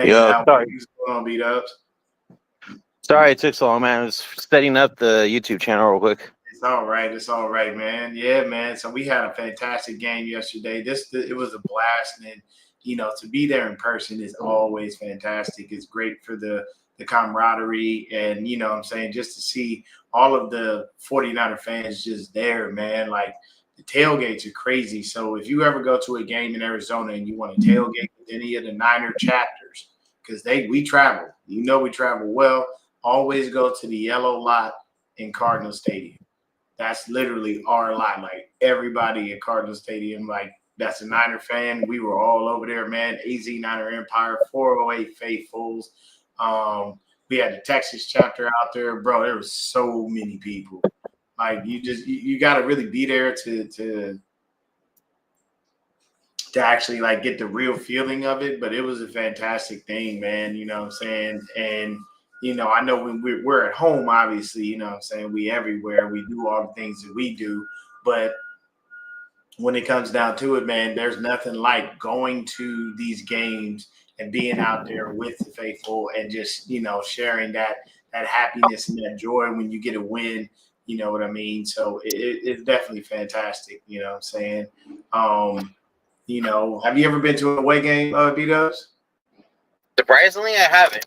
hanging Yo, out with sorry. you. What's going on, B-Dubs? Sorry it took so long, man. I was setting up the YouTube channel real quick. It's all right. It's all right, man. Yeah, man. So we had a fantastic game yesterday. It was a blast, and to be there in person is always fantastic. It's great for the camaraderie, and what I'm saying, just to see all of the 49er fans just there, man. Like the tailgates are crazy. So if you ever go to a game in Arizona and you want to tailgate with any of the Niner chapters, because we travel, we travel well. Always go to the yellow lot in Cardinal Stadium. That's literally our lot. Like everybody at Cardinal Stadium, like that's a Niner fan. We were all over there, man. AZ Niner Empire, 408 Faithfuls. We had the Texas chapter out there, bro. There was so many people. Like you got to really be there to actually like get the real feeling of it. But it was a fantastic thing, man. You know what I'm saying? And I know when we're at home, obviously, what I'm saying, we everywhere, we do all the things that we do. But when it comes down to it, man, there's nothing like going to these games and being out there with the faithful and just, sharing that happiness and that joy when you get a win. You know what I mean? So it's definitely fantastic. You know what I'm saying? Have you ever been to an away game, B-Dubs? Surprisingly, I haven't.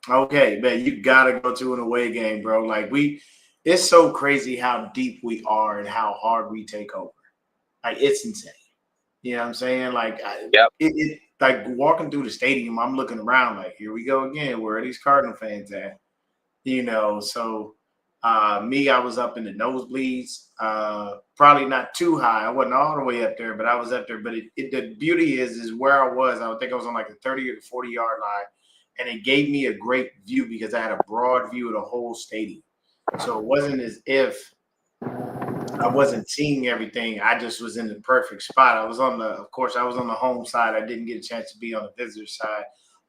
Okay, man, you gotta go to an away game, bro. Like it's so crazy how deep we are and how hard we take over. Like it's insane. You know what I'm saying? Like Yep. Like walking through the stadium, I'm looking around like, here we go again. Where are these Cardinal fans at? So I was up in the nosebleeds, probably not too high. I wasn't all the way up there, but I was up there. But the beauty is where I was. I think I was on like the 30 or the 40-yard line, and it gave me a great view because I had a broad view of the whole stadium. So it wasn't as if I wasn't seeing everything. I just was in the perfect spot. I was on the home side. I didn't get a chance to be on the visitor side.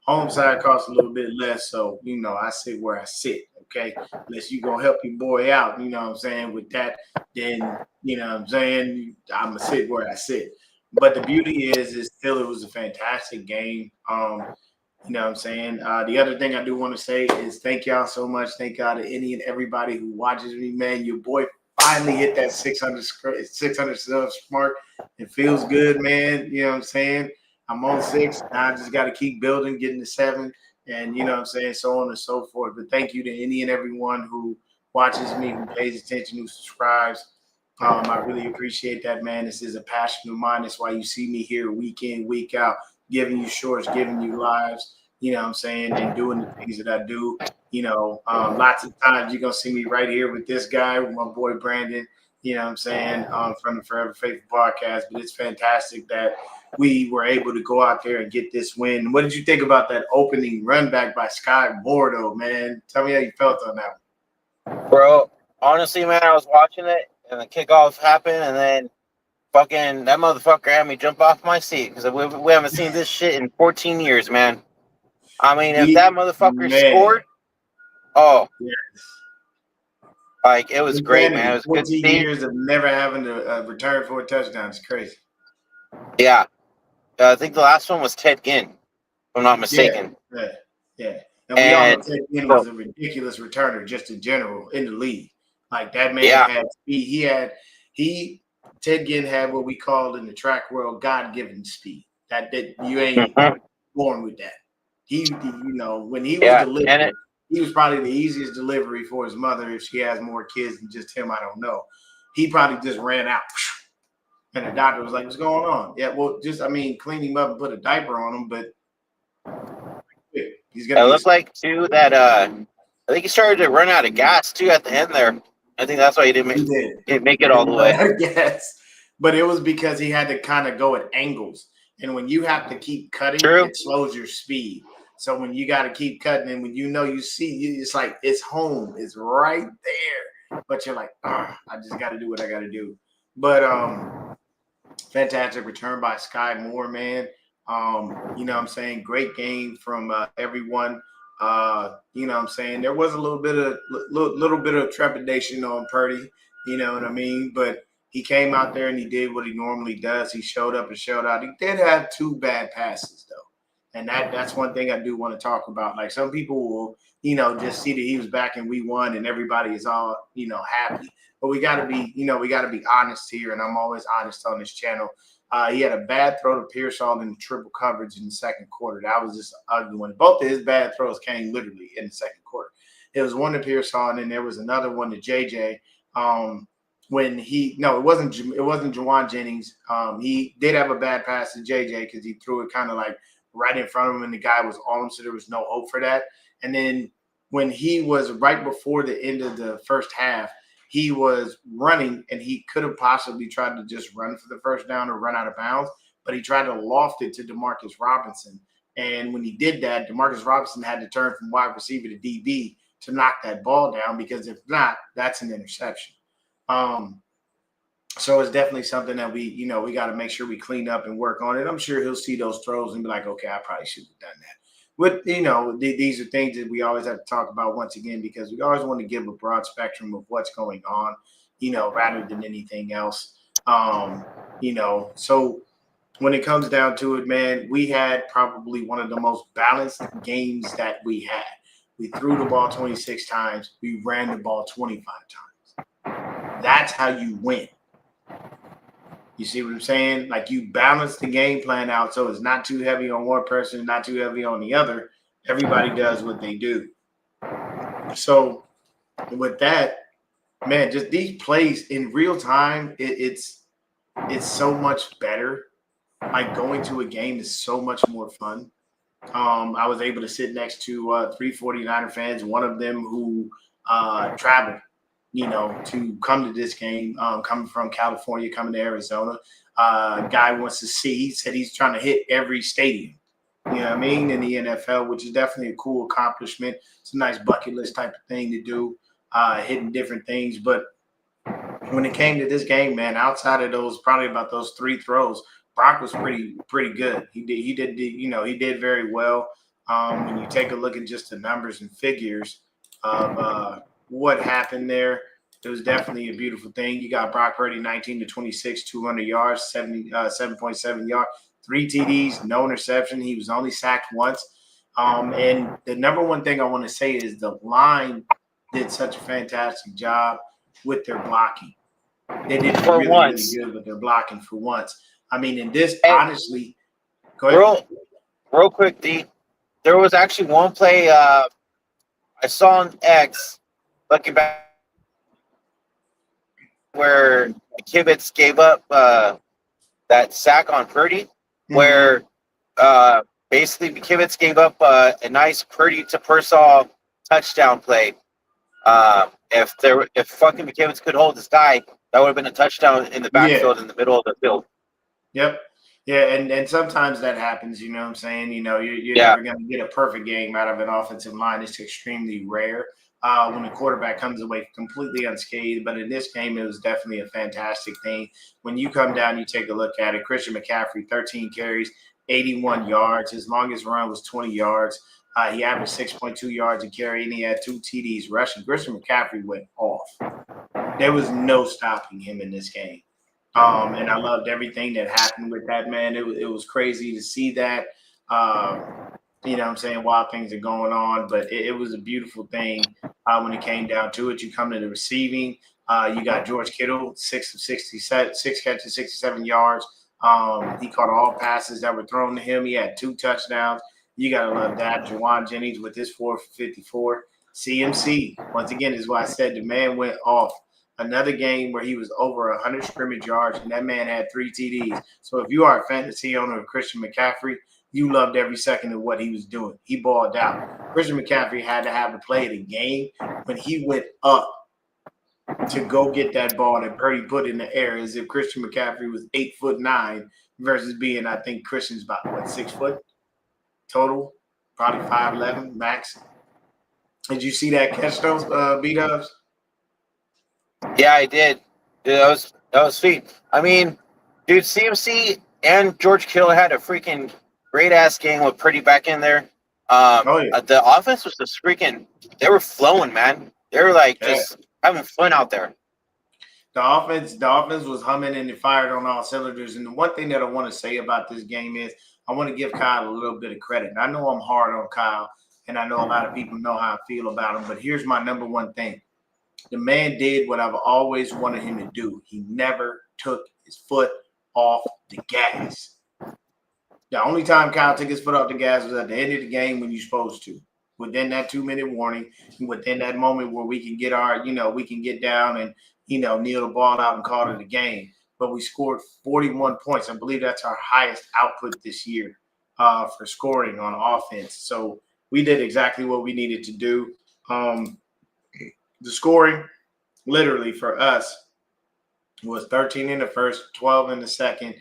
Home side costs a little bit less, so I sit where I sit. Okay, unless you gonna help your boy out, you know what I'm saying. With that, then what I'm saying, I'm gonna sit where I sit. But the beauty is still it was a fantastic game. You know what I'm saying? The other thing I do want to say is thank y'all so much. Thank y'all to any and everybody who watches me, man. Your boy finally hit that 600 subs mark. It feels good, man. You know what I'm saying? I'm on 6. Now I just got to keep building, getting to 7, and you know what I'm saying, so on and so forth. But thank you to any and everyone who watches me, who pays attention, who subscribes. I really appreciate that, man. This is a passion of mine. That's why you see me here week in, week out, giving you shorts, giving you lives, you know what I'm saying, and doing the things that I do. Lots of times you're going to see me right here with this guy, with my boy Brandon, you know what I'm saying, from the Forever Faithful podcast. But it's fantastic that we were able to go out there and get this win. What did you think about that opening run back by Sky Moore, though, man? Tell me how you felt on that one. Bro, honestly, man, I was watching it, and the kickoff happened, and then fucking that motherfucker had me jump off my seat because we haven't seen this shit in 14 years, man. I mean, if that motherfucker scored, yes. Like, it was great, man. It was good to 14 see. years of never having to return for a touchdown. It's crazy. Yeah. I think the last one was Ted Ginn, if I'm not mistaken. Yeah. And we all know Ted Ginn was a ridiculous returner just in general in the league. Like, that man had speed. Ted Ginn had what we call in the track world God-given speed. That you ain't born with that. When he was delivering, he was probably the easiest delivery for his mother if she has more kids than just him. I don't know. He probably just ran out. And the doctor was like, what's going on? Yeah, well, clean him up and put a diaper on him, but he's going to It looked like, too, that I think he started to run out of gas, too, at the end there. I think that's why he didn't make it all the way. Yes. But it was because he had to kind of go at angles. And when you have to keep cutting, it slows your speed. So when you got to keep cutting, and when you see, it's like it's home. It's right there. But you're like, I just got to do what I got to do. But fantastic return by Sky Moore, man. You know what I'm saying? Great game from everyone. You know what I'm saying? There was a little bit of trepidation on Purdy, you know what I mean? But he came out there and he did what he normally does. He showed up and showed out. He did have 2 bad passes, though. And that's one thing I do want to talk about. Like some people will, just see that he was back and we won and everybody is all, happy. But we got to be, we got to be honest here. And I'm always honest on this channel. He had a bad throw to Pearsall in triple coverage in the second quarter. That was just an ugly one. Both of his bad throws came literally in the second quarter. It was one to Pearsall, and then there was another one to JJ. When it wasn't Juwan Jennings. He did have a bad pass to JJ because he threw it kind of like right in front of him, and the guy was on him, so there was no hope for that. And then when he was right before the end of the first half, he was running, and he could have possibly tried to just run for the first down or run out of bounds, but he tried to loft it to Demarcus Robinson. And when he did that, Demarcus Robinson had to turn from wide receiver to DB to knock that ball down, because if not, that's an interception. So it's definitely something that we got to make sure we clean up and work on it. I'm sure he'll see those throws and be like, okay, I probably should have done that. But, these are things that we always have to talk about once again, because we always want to give a broad spectrum of what's going on, rather than anything else. So when it comes down to it, man, we had probably one of the most balanced games that we had. We threw the ball 26 times. We ran the ball 25 times. That's how you win. You see what I'm saying? Like, you balance the game plan out so it's not too heavy on one person, not too heavy on the other. Everybody does what they do. So with that, man, just these plays in real time, it's so much better. Like, going to a game is so much more fun. I was able to sit next to 3 49er fans, one of them who traveled, to come to this game, coming from California, coming to Arizona. Guy wants to see, he said he's trying to hit every stadium, in the NFL, which is definitely a cool accomplishment. It's a nice bucket list type of thing to do, hitting different things. But when it came to this game, man, outside of probably about those 3 throws, Brock was pretty good. He did very well. When you take a look at just the numbers and figures of what happened there, it was definitely a beautiful thing. You got Brock Purdy 19 to 26, 200 yards, 7.7 yards, 3 TDs, no interception. He was only sacked once. And the number one thing I want to say is the line did such a fantastic job with their blocking. They did really good with their blocking for once. I mean, in this, honestly, go ahead. Real quick, D. There was actually one play I saw on X, looking back, where Kibitz gave up that sack on Purdy, where basically Kibitz gave up a nice Purdy to Pearsall touchdown play. If fucking Kibitz could hold this guy, that would have been a touchdown in the backfield, in the middle of the field. Yep. Yeah, and sometimes that happens, you know what I'm saying? You're never going to get a perfect game out of an offensive line. It's extremely rare when the quarterback comes away completely unscathed. But in this game, it was definitely a fantastic thing. When you come down, you take a look at it. Christian McCaffrey, 13 carries, 81 yards. His longest run was 20 yards. He averaged 6.2 yards a carry, and he had 2 TDs rushing. Christian McCaffrey went off. There was no stopping him in this game. And I loved everything that happened with that, man. It was crazy to see that, what I'm saying, while things are going on. But it was a beautiful thing when it came down to it. You come to the receiving. You got George Kittle, 6 catches, 67 yards. He caught all passes that were thrown to him. He had 2 touchdowns. You got to love that. Juwan Jennings with his 4 for 54. CMC, once again, is why I said the man went off. Another game where he was over 100 scrimmage yards, and that man had 3 TDs. So if you are a fantasy owner of Christian McCaffrey, you loved every second of what he was doing. He balled out. Christian McCaffrey had to have the play of the game when he went up to go get that ball that Purdy put in the air, as if Christian McCaffrey was 8'9" versus being, I think Christian's about 6 foot total, probably 5'11" max. Did you see that catch, those B-dubs? Yeah, I did. Dude, that was sweet. I mean, dude, CMC and George Kittle had a freaking great ass game with Purdy back in there. The offense was just freaking. They were flowing, man. They were just having fun out there. The offense was humming and it fired on all cylinders. And the one thing that I want to say about this game is I want to give Kyle a little bit of credit. And I know I'm hard on Kyle, and I know a lot of people know how I feel about him. But here's my number one thing: the man did what I've always wanted him to do. He never took his foot off the gas. The only time Kyle took his foot off the gas was at the end of the game when you're supposed to. Within that 2-minute warning, within that moment where we can get we can get down and, kneel the ball out and call it a game. But we scored 41 points. I believe that's our highest output this year for scoring on offense. So we did exactly what we needed to do. The scoring, literally for us, was 13 in the first, 12 in the second,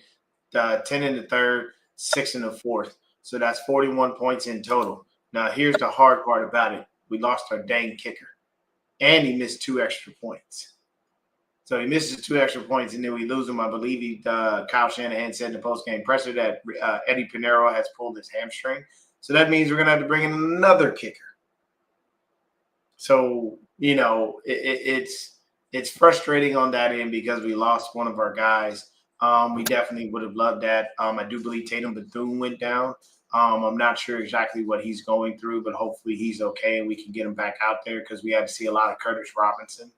10 in the third, 6 in the fourth. So that's 41 points in total. Now, here's the hard part about it. We lost our dang kicker, and he missed 2 extra points. So he misses 2 extra points, and then we lose him. I believe Kyle Shanahan said in the postgame presser that Eddie Pinero has pulled his hamstring. So that means we're going to have to bring in another kicker. So, it's frustrating on that end because we lost one of our guys. We definitely would have loved that. I do believe Tatum Bethune went down. I'm not sure exactly what he's going through, but hopefully he's okay and we can get him back out there because we had to see a lot of Curtis Robinson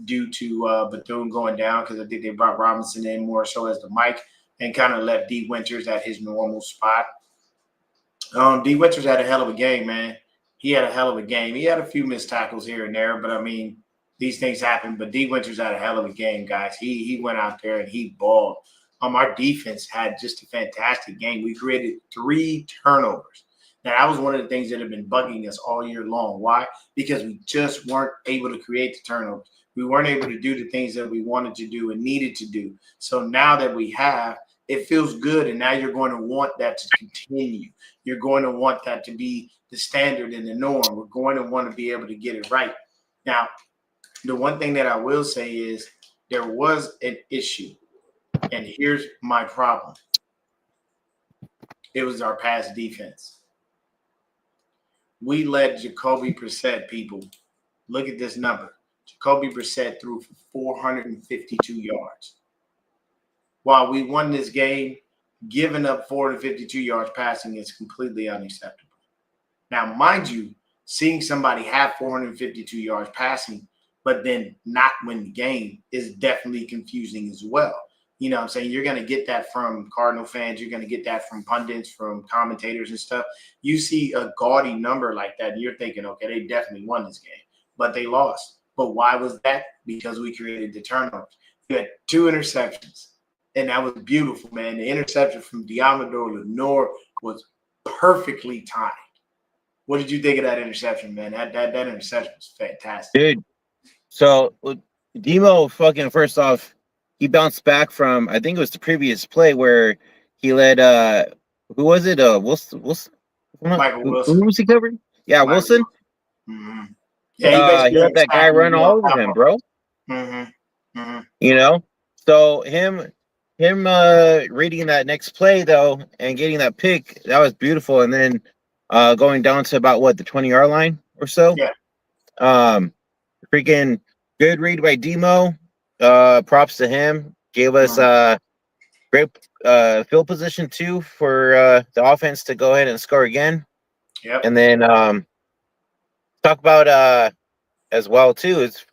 due to Bethune going down because I think they brought Robinson in more so as the mic and kind of left D. Winters at his normal spot. D. Winters had a hell of a game, man. He had a hell of a game. He had a few missed tackles here and there, but I mean, these things happen. But D. Winters had a hell of a game, guys. He went out there and he balled. Our defense had just a fantastic game. We created 3 turnovers. Now, that was one of the things that have been bugging us all year long. Why? Because we just weren't able to create the turnovers. We weren't able to do the things that we wanted to do and needed to do. So now that we have, it feels good, and now you're going to want that to continue. You're going to want that to be the standard and the norm. We're going to want to be able to get it right. Now, the one thing that I will say is there was an issue, and here's my problem. It was our pass defense. We let Jacoby Brissett, people, look at this number. Jacoby Brissett threw for 452 yards. While we won this game, giving up 452 yards passing is completely unacceptable. Now, mind you, seeing somebody have 452 yards passing, but then not win the game is definitely confusing as well. You know what I'm saying? You're going to get that from Cardinal fans. You're going to get that from pundits, from commentators and stuff. You see a gaudy number like that, and you're thinking, okay, they definitely won this game, but they lost. But why was that? Because we created the turnovers. You had 2 interceptions, and that was beautiful, man. The interception from Deon Lenore was perfectly timed. What did you think of that interception, man? That interception was fantastic. Dude, so Demo fucking first off, he bounced back from, I think it was the previous play where he led who was it? Wilson. Michael Wilson. Who was he covering? Yeah, Michael Wilson. Mm-hmm. Yeah, he basically he let that guy run all over him, bro. Mm-hmm. Mm-hmm. You know, so him reading that next play though and getting that pick, that was beautiful. And then going down to about the 20-yard line or so. Yeah. Freaking good read by Demo. Props to him. Gave us great field position too for the offense to go ahead and score again. Yep. And then talk about as well too is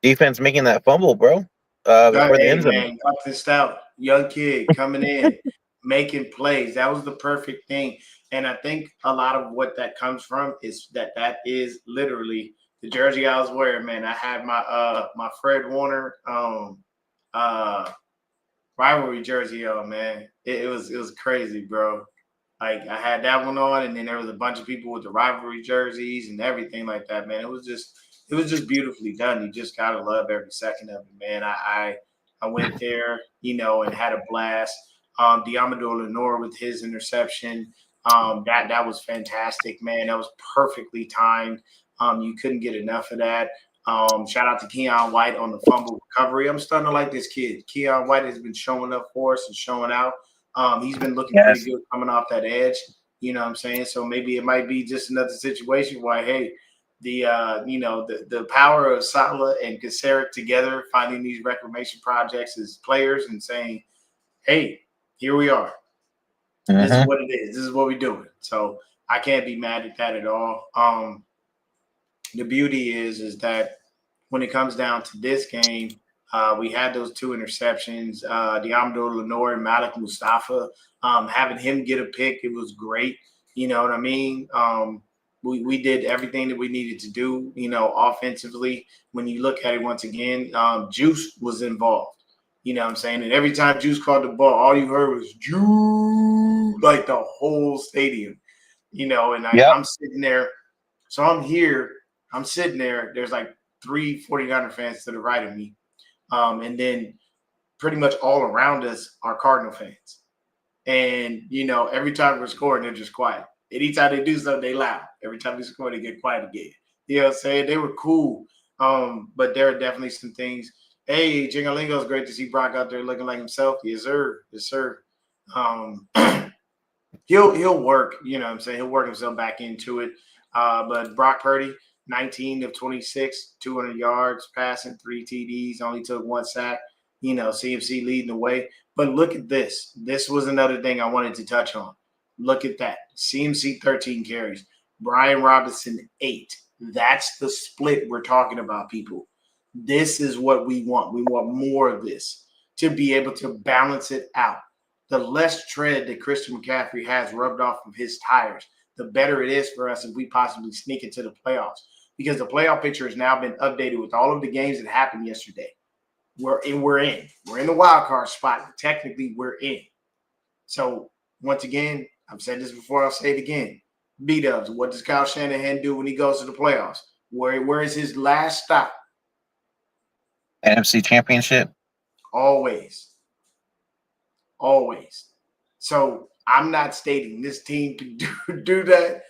defense making that fumble, bro. Before the end zone. Man, got this out. Young kid coming in, making plays. That was the perfect thing. And I think a lot of what that comes from is that is literally the jersey I was wearing, man. I had my my Fred Warner rivalry jersey on, man. It was crazy, bro. Like I had that one on, and then there was a bunch of people with the rivalry jerseys and everything like that, man. It was just beautifully done. You just gotta love every second of it, man. I went there, and had a blast. Diamador Lenore with his interception. That was fantastic, man. That was perfectly timed. You couldn't get enough of that. Shout out to Keon White on the fumble recovery. I'm starting to like this kid. Keon White has been showing up for us and showing out. He's been looking pretty good coming off that edge. You know what I'm saying? So maybe it might be just another situation where, hey, the power of Salah and Kaseric together, finding these reclamation projects as players and saying, hey, here we are. Mm-hmm. This is what it is. This is what we're doing. So I can't be mad at that at all. The beauty is that when it comes down to this game, we had those 2 interceptions. Deommodore Lenoir and Malik Mustafa, having him get a pick, it was great. You know what I mean? We did everything that we needed to do, offensively. When you look at it once again, Juice was involved. You know what I'm saying? And every time Juice caught the ball, all you heard was Juice, like the whole stadium. And I'm sitting there. So I'm here. I'm sitting there. There's like 3 49er fans to the right of me. And then pretty much all around us are Cardinal fans. And, every time we're scoring, they're just quiet. Anytime they do something, they loud. Every time we score, they get quiet again. You know what I'm saying? They were cool. But there are definitely some things. Hey, Jingalingo, it's great to see Brock out there looking like himself. Yes, sir. Yes, sir. He'll work, you know what I'm saying? He'll work himself back into it. But Brock Purdy, 19 of 26, 200 yards, passing, 3 TDs, only took 1 sack. CMC leading the way. But look at this. This was another thing I wanted to touch on. Look at that. CMC 13 carries. Brian Robinson 8. That's the split we're talking about, people. This is what we want. We want more of this to be able to balance it out. The less tread that Christian McCaffrey has rubbed off of his tires, the better it is for us if we possibly sneak into the playoffs. Because the playoff picture has now been updated with all of the games that happened yesterday. We're in. We're in the wild card spot. Technically, we're in. So, once again, I've said this before. I'll say it again. B-Dubs, what does Kyle Shanahan do when he goes to the playoffs? Where is his last stop? NFC Championship? Always. So, I'm not stating this team can do that,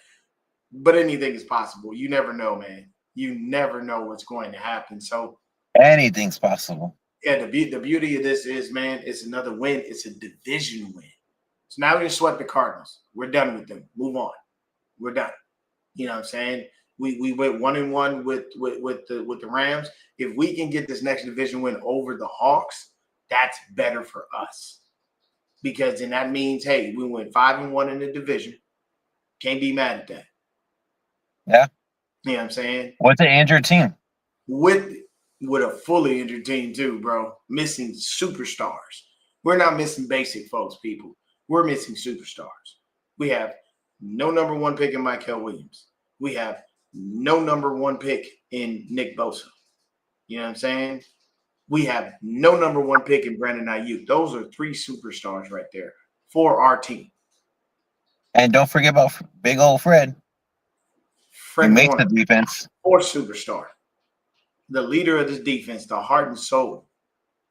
but anything is possible. You never know, man. You never know what's going to happen. So, anything's possible. Yeah, the beauty of this is, man, it's another win. It's a division win. So now we can sweat the Cardinals. We're done with them. Move on. We're done. You know what I'm saying? We went 1-1 with the Rams. If we can get this next division win over the Hawks, that's better for us. Because then that means, hey, we went 5-1 in the division. Can't be mad at that. Yeah. You know what I'm saying? What's an injured team? With a fully injured team too, bro. Missing superstars. We're not missing basic folks, people. We're missing superstars. We have no number 1 pick in Michael Williams. We have no number 1 pick in Nick Bosa. You know what I'm saying? We have no number 1 pick in Brandon Ayuk. Those are 3 superstars right there for our team. And don't forget about big old Fred. He makes Warner, the defense. 4th superstar. The leader of this defense, the heart and soul.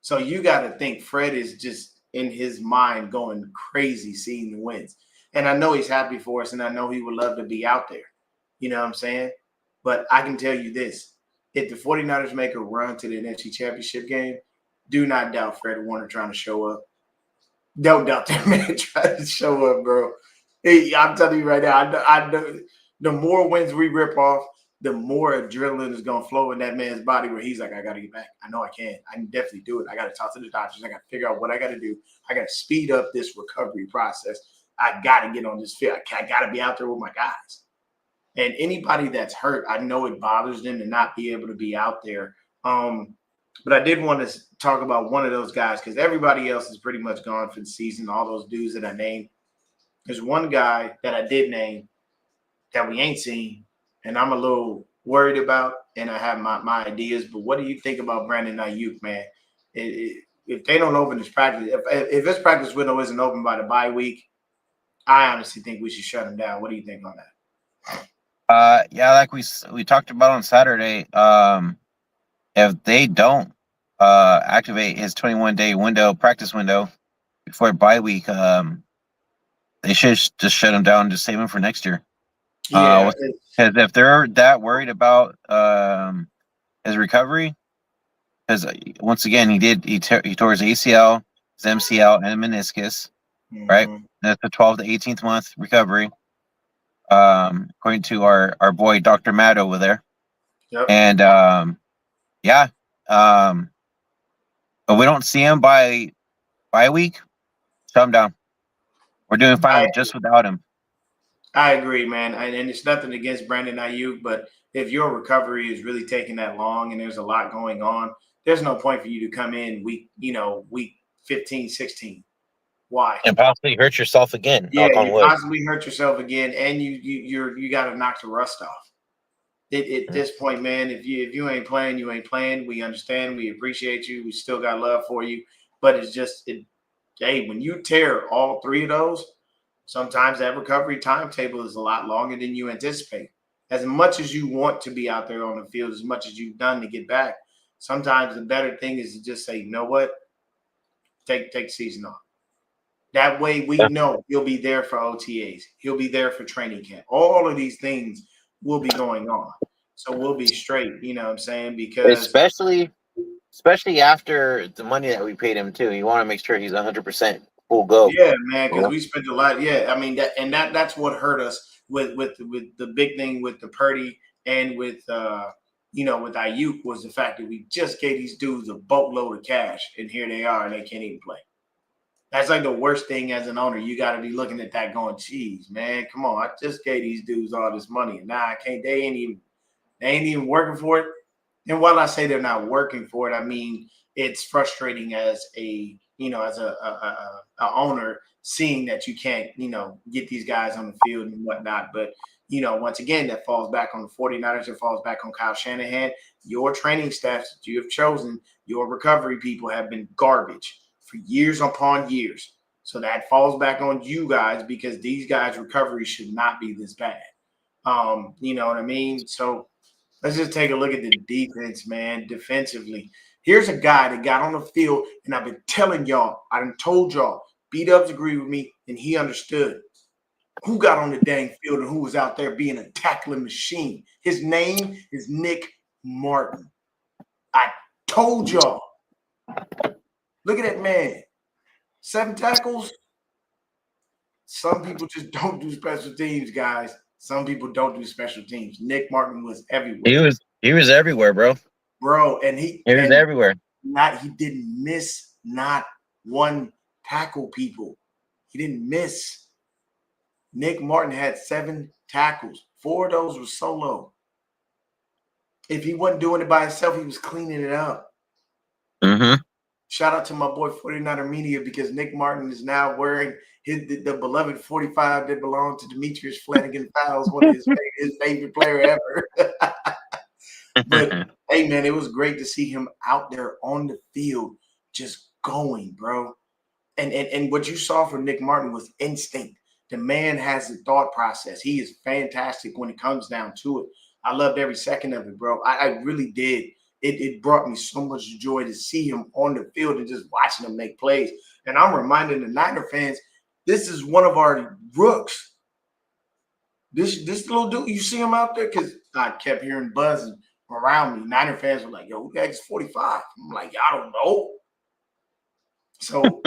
So you got to think Fred is just in his mind going crazy seeing the wins. And I know he's happy for us, and I know he would love to be out there. You know what I'm saying? But I can tell you this. If the 49ers make a run to the NFC Championship game, do not doubt Fred Warner trying to show up. Don't doubt that man trying to show up, bro. Hey, I'm telling you right now, I know the more wins we rip off, the more adrenaline is going to flow in that man's body where he's like, I got to get back. I know I can. I can definitely do it. I got to talk to the doctors. I got to figure out what I got to do. I got to speed up this recovery process. I got to get on this field. I got to be out there with my guys. And anybody that's hurt, I know it bothers them to not be able to be out there. But I did want to talk about one of those guys because everybody else is pretty much gone for the season, all those dudes that I named. There's one guy that I did name that we ain't seen, and I'm a little worried about, and I have my ideas. But what do you think about Brandon Ayuk, man? If they don't open this practice, if his practice window isn't open by the bye week, I honestly think we should shut him down. What do you think on that? Yeah, like we talked about on Saturday, if they don't activate his 21-day practice window before bye week, they should just shut him down and just save him for next year. Yeah, because if they're that worried about his recovery, because once again he tore his ACL, his MCL, and meniscus, right? That's a 12 to 18th month recovery, according to our boy Dr. Matt over there. Yep. And but we don't see him by week. Shut him down. We're doing fine with just without him. I agree, man. And it's nothing against Brandon Ayuk, but if your recovery is really taking that long and there's a lot going on, there's no point for you to come in week 15, 16. Why? And possibly hurt yourself again. Yeah, Knock on you wood. possibly hurt yourself again, and you got to knock the rust off. At this point, man, if you ain't playing, you ain't playing. We understand, we appreciate you, we still got love for you, but it's just hey, when you tear all three of those, sometimes that recovery timetable is a lot longer than you anticipate. As much as you want to be out there on the field, as much as you've done to get back, sometimes the better thing is to just say, you know what, take the season off. That way we know he'll be there for OTAs. He'll be there for training camp. All of these things will be going on. So we'll be straight, you know what I'm saying? Because especially after the money that we paid him too. You want to make sure he's 100% full go. yeah, man, because we spent a lot. Yeah, I mean that's what hurt us with the big thing with the Purdy and with with Ayuk was the fact that we just gave these dudes a boatload of cash, and here they are, and they can't even play. That's like the worst thing as an owner. You got to be looking at that going, geez, man, come on. I just gave these dudes all this money. And now I can't, they ain't even working for it. And while I say they're not working for it, I mean, it's frustrating as as a owner seeing that you can't, get these guys on the field and whatnot. But, once again, that falls back on the 49ers. It falls back on Kyle Shanahan. Your training staffs that you have chosen, your recovery people have been garbage for years upon years. So that falls back on you guys because these guys' recovery should not be this bad. You know what I mean? So let's just take a look at the defense, man, defensively. Here's a guy that got on the field, and I've been telling y'all, I done told y'all, B-Dubs agreed with me, and he understood who got on the dang field and who was out there being a tackling machine. His name is Nick Martin. I told y'all. Look at that man. 7 tackles. Some people just don't do special teams, guys. Some people don't do special teams. Nick Martin was everywhere. He was everywhere, bro. Bro, and he was everywhere. He didn't miss not one tackle, people. He didn't miss. Nick Martin had 7 tackles. 4 of those were solo. If he wasn't doing it by himself, he was cleaning it up. Mm-hmm. Shout out to my boy 49er Media because Nick Martin is now wearing the beloved 45 that belonged to Demetrius Flanagan Fowles, one of his favorite player ever. But, hey, man, it was great to see him out there on the field just going, bro. And what you saw from Nick Martin was instinct. The man has a thought process. He is fantastic when it comes down to it. I loved every second of it, bro. I really did. It brought me so much joy to see him on the field and just watching him make plays. And I'm reminding the Niner fans, this is one of our rooks. This little dude, you see him out there? Because I kept hearing buzzing around me. Niner fans were like, yo, who the heck is 45? I'm like, I don't know. So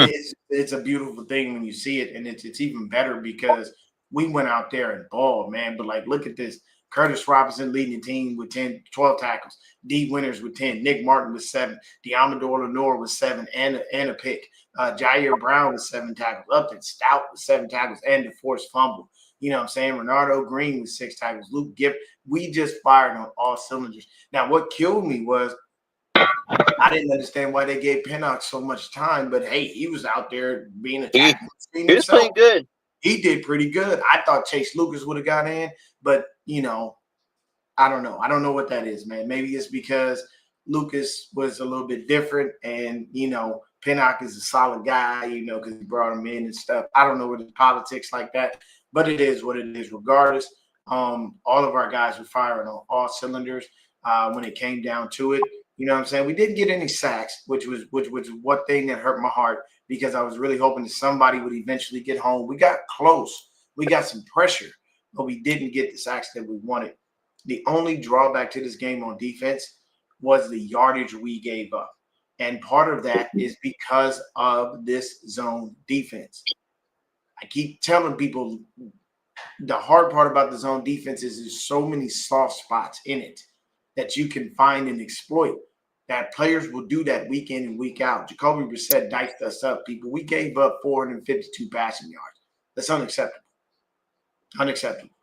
it's a beautiful thing when you see it. And it's even better because we went out there and balled, man. But, like, look at this. Curtis Robinson leading the team with 12 tackles. D. Winters with 10. Nick Martin with 7. Diamador Lenore with 7 and a pick. Jair Brown with 7 tackles. Upton Stout with 7 tackles and the forced fumble. You know what I'm saying? Renardo Green with 6 tackles. Luke Gibb. We just fired on all cylinders. Now, what killed me was I didn't understand why they gave Pinnock so much time, but hey, he was out there being a tackle. He was playing good. He did pretty good. I thought Chase Lucas would have got in, but I don't know. I don't know what that is, man. Maybe it's because Lucas was a little bit different, and Pinnock is a solid guy, because he brought him in and stuff. I don't know what the politics like that, but it is what it is. Regardless, all of our guys were firing on all cylinders when it came down to it. You know what I'm saying? We didn't get any sacks, which was one thing that hurt my heart because I was really hoping that somebody would eventually get home. We got close. We got some pressure, but we didn't get the sacks that we wanted. The only drawback to this game on defense was the yardage we gave up. And part of that is because of this zone defense. I keep telling people the hard part about the zone defense is there's so many soft spots in it that you can find and exploit. that players will do that week in and week out. Jacoby Brissett diced us up, people. We gave up 452 passing yards. That's unacceptable. Unacceptable.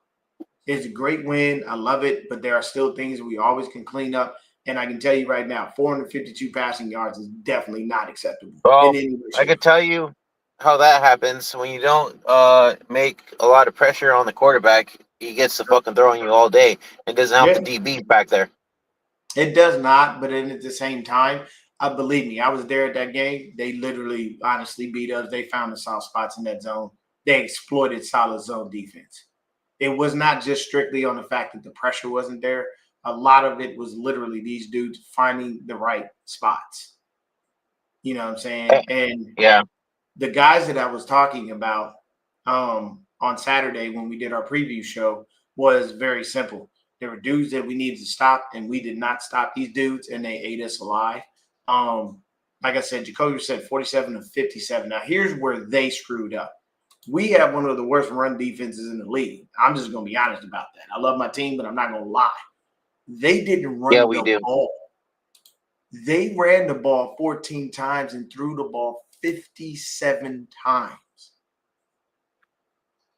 It's a great win. I love it, but there are still things that we always can clean up. And I can tell you right now, 452 passing yards is definitely not acceptable. Well, in any way, I shape, could tell you how that happens when you don't make a lot of pressure on the quarterback. He gets to fucking throwing you all day and doesn't help yeah, the DB back there. it does not, but then at the same time, believe me, I was there at that game. They literally, honestly beat us. They found the soft spots in that zone. They exploited solid zone defense. It was not just strictly on the fact that the pressure wasn't there. A lot of it was literally these dudes finding the right spots. You know what I'm saying? And Yeah. the guys that I was talking about on Saturday when we did our preview show was very simple. There were dudes that we needed to stop, and we did not stop these dudes, and they ate us alive. Like I said, Jacoby said 47 to 57. Now, here's where they screwed up. We have one of the worst run defenses in the league. I'm just going to be honest about that. I love my team, but I'm not going to lie. They didn't run the ball. They ran the ball 14 times and threw the ball 57 times.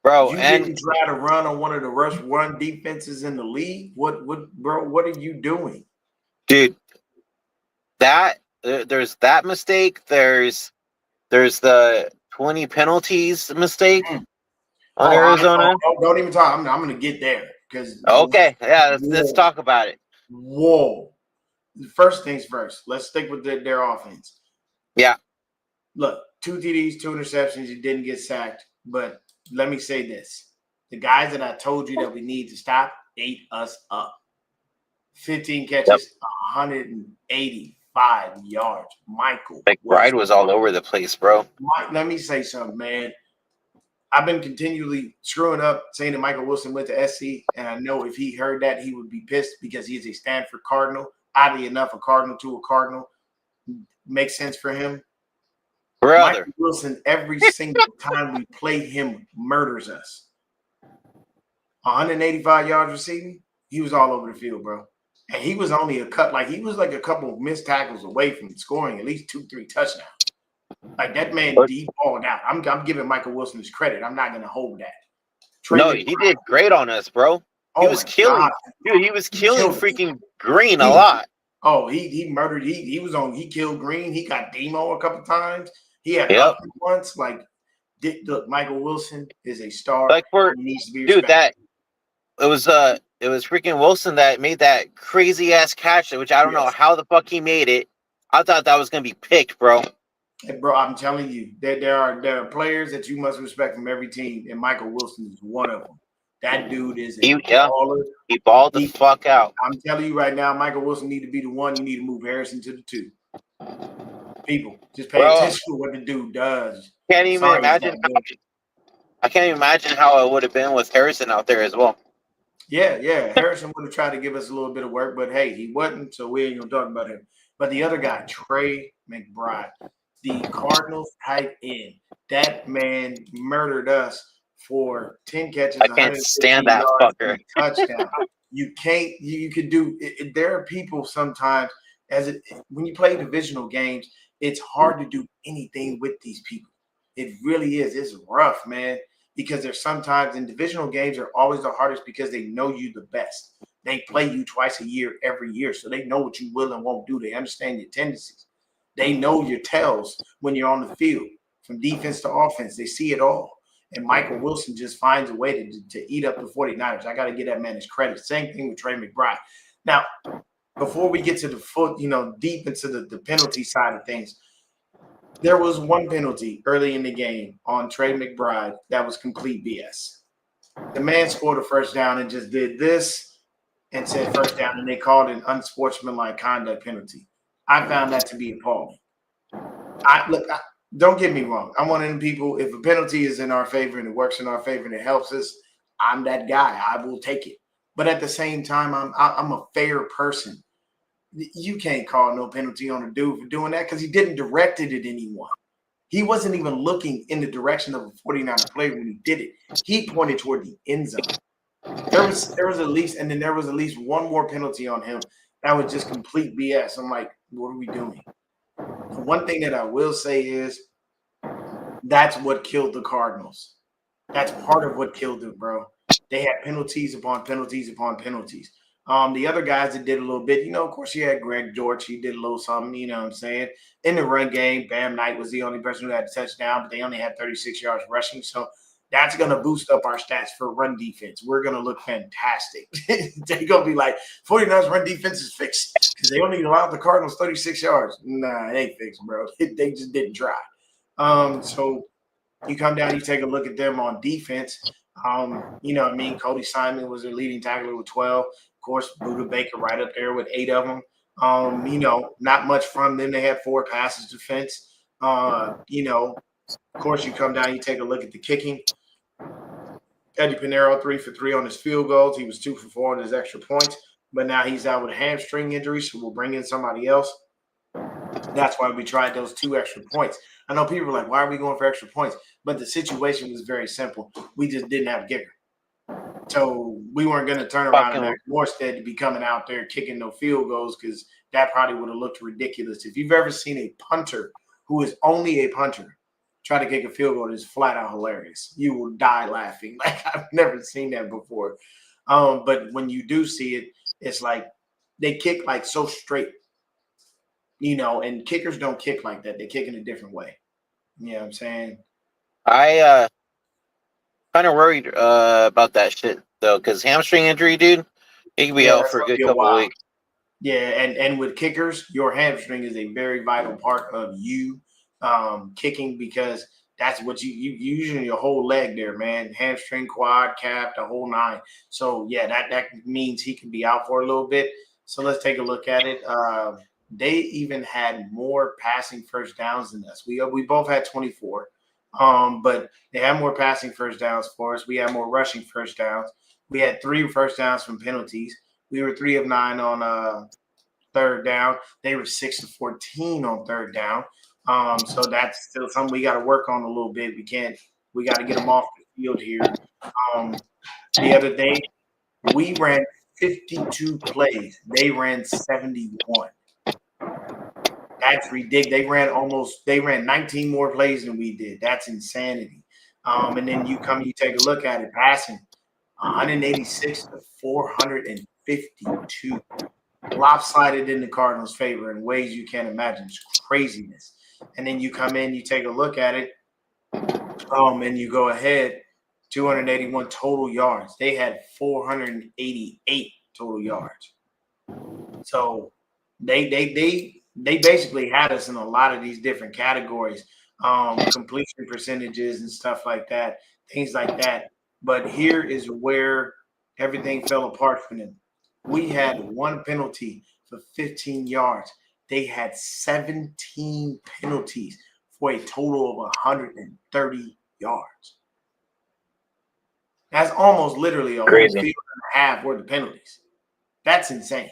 Bro, you didn't try to run on one of the worst run defenses in the league? What are you doing? Dude, there's that mistake. There's the 20 penalties mistake on Arizona. Don't even talk. I'm going to get there because okay, yeah, let's talk about it. Whoa. First things first. Let's stick with their offense. Yeah. Look, 2 TDs, 2 interceptions. You didn't get sacked, but let me say this. The guys that I told you that we need to stop ate us up. 15 catches, 185 yards. Michael McBride was all over the place, bro. Mike, let me say something, man. I've been continually screwing up saying that Michael Wilson went to SC, and I know if he heard that, he would be pissed because he's a Stanford Cardinal. Oddly enough, a Cardinal to a Cardinal makes sense for him. Brother. Michael Wilson, every single time we play him, murders us. 185 yards receiving, he was all over the field, bro. And he was only a couple of missed tackles away from scoring at least 2-3 touchdowns. Like that man de-balled out. I'm giving Michael Wilson his credit. I'm not gonna hold that. He did great on us, bro. He was killing. Dude, he was killing freaking Green a lot. Oh, he murdered. He killed Green. He got Demo a couple times. He had once. Like, look, Michael Wilson is a star. Like he needs to be respected. It was freaking Wilson that made that crazy ass catch, which I don't know how the fuck he made it. I thought that was gonna be picked, bro. Hey, bro, I'm telling you, there are players that you must respect from every team, and Michael Wilson is one of them. That dude is a baller. He balled the fuck out. I'm telling you right now, Michael Wilson need to be the one. You need to move Harrison to the 2. People, just pay attention to what the dude does. I can't even imagine how it would have been with Harrison out there as well. Yeah. Harrison would have tried to give us a little bit of work, but hey, he wasn't, so we ain't gonna talk about him. But the other guy, Trey McBride, the Cardinals tight end, that man murdered us for 10 catches. I can't stand that fucker. Touchdown. You could do it. There are people sometimes when you play divisional games, it's hard to do anything with these people. It really is. It's rough, man, because there's sometimes in divisional games are always the hardest because they know you the best. They play you twice a year, every year, so they know what you will and won't do. They understand your tendencies. They know your tells when you're on the field, from defense to offense. They see it all. And Michael Wilson just finds a way to eat up the 49ers. I got to give that man his credit. Same thing with Trey McBride. Now, before we get to the deep into the penalty side of things, there was one penalty early in the game on Trey McBride that was complete BS. The man scored a first down and just did this and said first down, and they called it an unsportsmanlike conduct penalty. I found that to be appalling. Don't get me wrong. I'm one of them people, if a penalty is in our favor and it works in our favor and it helps us, I'm that guy. I will take it. But at the same time, I'm a fair person. You can't call no penalty on a dude for doing that because he didn't direct it at anyone. He wasn't even looking in the direction of a 49er player when he did it. He pointed toward the end zone. There was at least one more penalty on him. That was just complete BS. I'm like, what are we doing? The one thing that I will say is that's what killed the Cardinals. That's part of what killed them, bro. They had penalties upon penalties upon penalties. The other guys that did a little bit, of course, you had Greg George. He did a little something, you know what I'm saying? In the run game, Bam Knight was the only person who had a touchdown, but they only had 36 yards rushing. So that's going to boost up our stats for run defense. We're going to look fantastic. They're going to be like, 49ers run defense is fixed because they only allowed the Cardinals 36 yards. Nah, it ain't fixed, bro. They just didn't try. So you come down, you take a look at them on defense. Cody Simon was their leading tackler with 12. Of course, Buda Baker right up there with 8 of them. Not much from them. They had 4 passes defense. Of course, you come down, you take a look at the kicking. Eddie Pinheiro 3 for 3 on his field goals. He was 2 for 4 on his extra points, but now he's out with a hamstring injury, so we'll bring in somebody else. That's why we tried those 2 extra points. I know people are like, why are we going for extra points? But the situation was very simple. We just didn't have a kicker. So we weren't going to turn around and ask Morstead to be coming out there kicking no field goals because that probably would have looked ridiculous. If you've ever seen a punter who is only a punter try to kick a field goal, it's flat out hilarious. You will die laughing. Like, I've never seen that before. But when you do see it, it's like they kick like so straight. And kickers don't kick like that. They kick in a different way. You know what I'm saying? I kind of worried about that shit though, because hamstring injury, dude, he could be out for a good couple of weeks. Yeah, and with kickers, your hamstring is a very vital part of you kicking because that's what you using your whole leg there, man. Hamstring, quad, calf, the whole 9. So yeah, that means he can be out for a little bit. So let's take a look at it. They even had more passing first downs than us. We both had 24. But they had more passing first downs for us. We had more rushing first downs. We had 3 first downs from penalties. We were 3 of 9 on third down. They were 6 of 14 on third down. So that's still something we got to work on a little bit. We got to get them off the field here. The other day, we ran 52 plays. They ran 71. That's ridiculous. They ran 19 more plays than we did. That's insanity. And then you take a look at it, passing 186 to 452. Lopsided in the Cardinals' favor in ways you can't imagine. It's craziness. And then you come in, you take a look at it, and you go ahead, 281 total yards. They had 488 total yards. So they basically had us in a lot of these different categories, completion percentages and stuff like that, things like that. But here is where everything fell apart for them. We had 1 penalty for 15 yards. They had 17 penalties for a total of 130 yards. That's almost literally a whole field and a half worth of penalties. That's insane.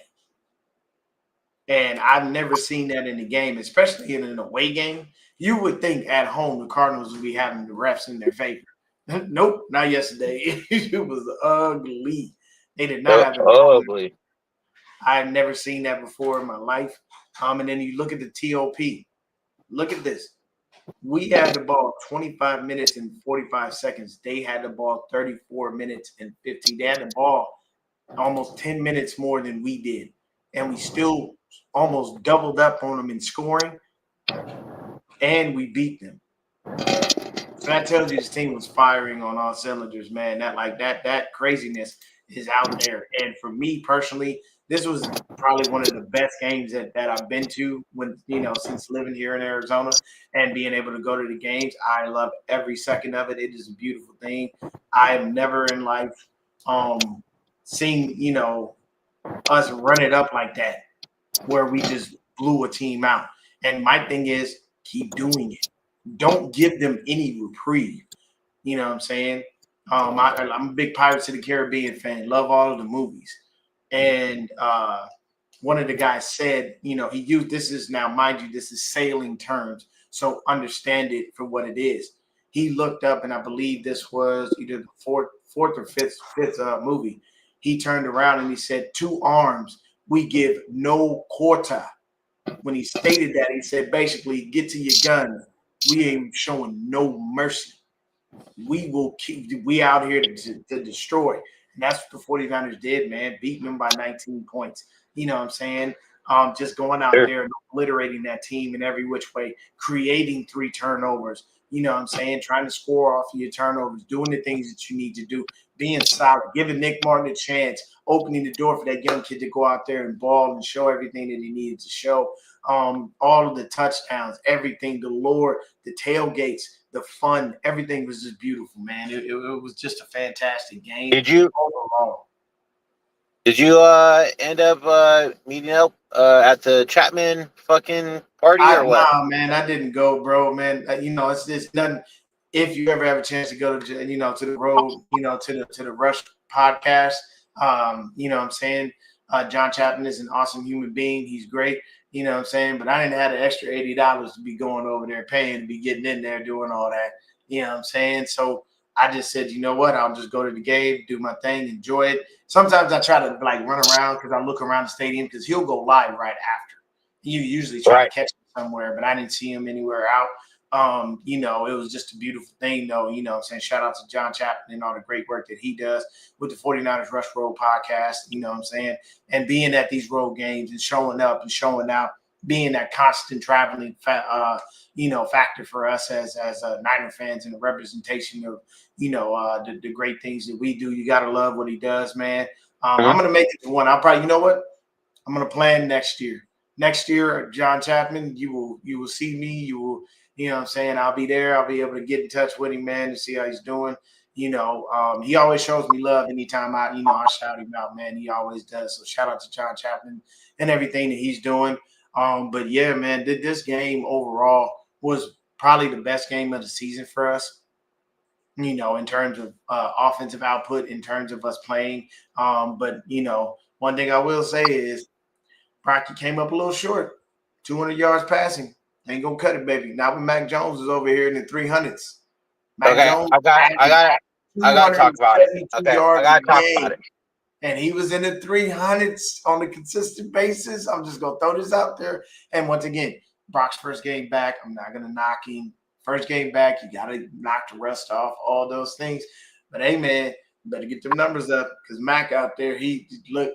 And I've never seen that in a game, especially in an away game. You would think at home the Cardinals would be having the refs in their favor. Nope, not yesterday. It was ugly. They did not have it ugly. I've never seen that before in my life. And then you look at the TOP. Look at this. We had the ball 25 minutes and 45 seconds. They had the ball 34 minutes and 15. They had the ball almost 10 minutes more than we did. And we still almost doubled up on them in scoring. And we beat them. So that tells you this team was firing on all cylinders, man. That craziness is out there. And for me personally, this was probably one of the best games that I've been to since living here in Arizona and being able to go to the games. I love every second of it. It is a beautiful thing. I have never in life seen, us run it up like that where we just blew a team out. And my thing is keep doing it. Don't give them any reprieve. You know what I'm saying? I'm a big Pirates of the Caribbean fan. Love all of the movies. And one of the guys said, he used this is now, mind you, this is sailing terms. So understand it for what it is. He looked up, and I believe this was either the fourth or fifth movie. He turned around and he said, 2 arms we give no quarter. When he stated that, he said basically, get to your guns. We ain't showing no mercy. We will keep, we out here to destroy. And that's what the 49ers did, man, beating them by 19 points. You know what I'm saying? Just going out there and obliterating that team in every which way, creating 3 turnovers. You know what I'm saying? Trying to score off of your turnovers, doing the things that you need to do, being solid, giving Nick Martin a chance, opening the door for that young kid to go out there and ball and show everything that he needed to show. All of the touchdowns, everything, the lore, the tailgates, the fun, everything was just beautiful, man. It was just a fantastic game. Did you overall? Did you end up meeting up at the Chapman fucking party or what? Nah, man, I didn't go, bro. Man, it's nothing. If you ever have a chance to go to to the road, to the Rush podcast, you know what I'm saying. John Chapman is an awesome human being. He's great. You know what I'm saying? But I didn't have the extra $80 to be going over there paying to be getting in there doing all that. You know what I'm saying? So I just said, you know what? I'll just go to the game, do my thing, enjoy it. Sometimes I try to like run around because I look around the stadium because he'll go live right after. You usually try to catch him somewhere, but I didn't see him anywhere out. It was just a beautiful thing, though. You know what I'm saying? Shout out to John Chapman and all the great work that he does with the 49ers Rush Road podcast, you know what I'm saying? And being at these road games and showing up and showing out, being that constant traveling factor for us as Niner fans and the representation of, the great things that we do. You got to love what he does, man. I'm going to make it to one. I'll probably, you know what? I'm going to plan next year. Next year, John Chapman, you will see me. You will, you know what I'm saying? I'll be there. I'll be able to get in touch with him, man, to see how he's doing. He always shows me love anytime I shout him out, man. He always does. So shout out to John Chapman and everything that he's doing. But yeah, man, this game overall was probably the best game of the season for us. In terms of offensive output, in terms of us playing. But one thing I will say is Rocky came up a little short. 200 yards passing. Ain't gonna cut it, baby. Not when Mac Jones is over here in the 300s. Mac Jones I gotta talk about it. Okay, I gotta talk about it. And he was in the 300s on a consistent basis. I'm just gonna throw this out there. And once again, Brock's first game back. I'm not gonna knock him. First game back, you gotta knock the rust off, all those things. But hey, man, you better get them numbers up because Mac out there, he look.